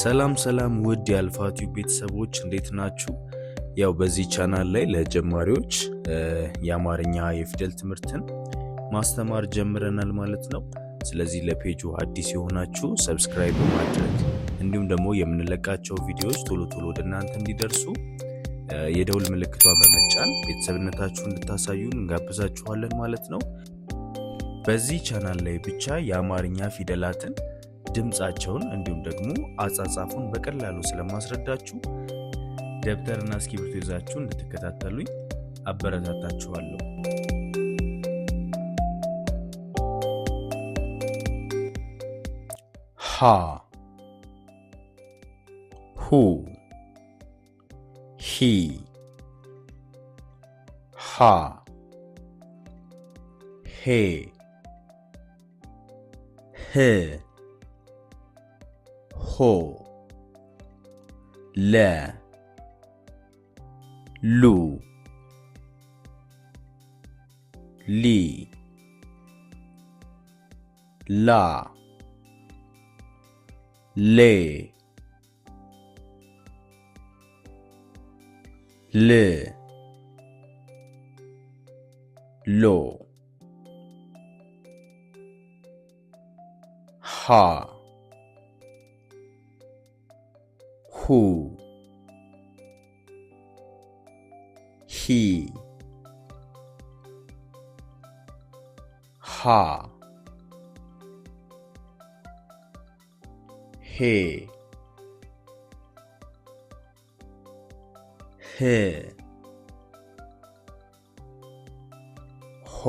ሰላም ውድ የአልፋ ቲዩብ ቤተሰቦች እንዴት ናችሁ? ያው በዚህ ቻናል ላይ ለጀማሪዎች የአማርኛ የፊደል ትምህርትን ማስተማር ጀምረናል ማለት ነው። ስለዚህ ለፔጁ አዲስ የሆናችሁ ሰብስክራይብ በማድረግ እንዲሁም ደግሞ የምንለቃቸው ቪዲዮዎች ቶሎ ወደ እናንተ እንዲደርሱ የደውል ምልክቷን በመጫን ቤተሰብነታችሁን እንድታሳዩን እንጋብዛችኋለን ማለት ነው። በዚህ ቻናል ላይ ብቻ የአማርኛ ፊደላትን ድምጻቸውን እንዲሁም ደግሞ አጻጻፉን በቀላሉ ስለማስረዳችሁ ደብተርና እስክሪብቶ ይዛችሁ እንድትከታተሉኝ አበረታታችኋለሁ። ሀ ሁ ሂ ሃ ሄ ህ ሆ ለ ሉ ሊ ላ ሌ ል ሎ ሃ ሁ ሂ ሃ ሄ ህ ሆ።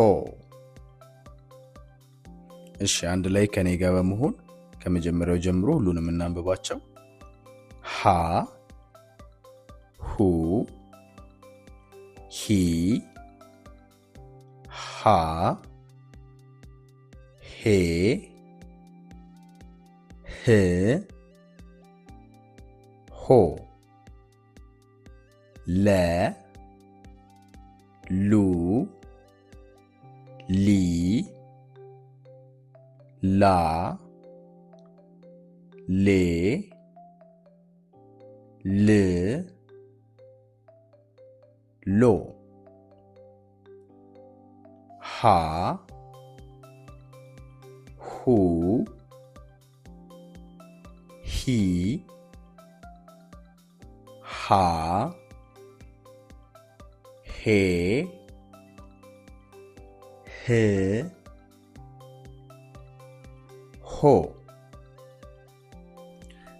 እሺ አንድ ላይ ከኔ ጋር በመሆን ከመጀመሪያው ጀምሮ ሁሉንም እናንብባቸው። ሃ ሁ ሂ ሃ ሄ ህ ሆ ለ ሉ ሊ ላ ሌ ል ሎ ሃ ሁ ሂ ሃ ሄ ህ ሆ።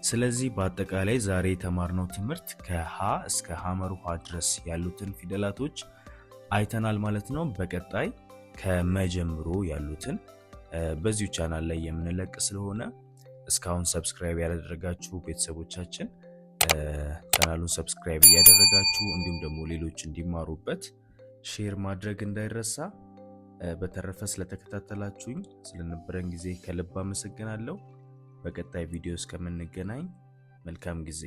ስለዚህ በአጠቃላይ ዛሬ የተማርነው ትምህርት ከሀ እስከ ሐመሩሃ ድረስ ያሉትን ፊደላቶች አይተናል ማለት ነው። በቀጣይ ከመጀምሮ ያሉትን በዚሁ ቻናል ላይ የምንለቅ ስለሆነ እስካሁን ሰብስክራይብ ያላደረጋችሁ ቤተሰቦቻችን ቻናሉን ሰብስክራይብ እያደረጋችሁ እንዲሁም ደግሞ ሌሎች እንዲማሩበት ሼር ማድረግ እንዳይረሳ። በተረፈ ስለተከታተላችሁኝ ስለነበረን ጊዜ ከልብ አመሰግናለሁ። በቀጣይ ቪዲዮ እስከምንገናኝ መልካም ጊዜ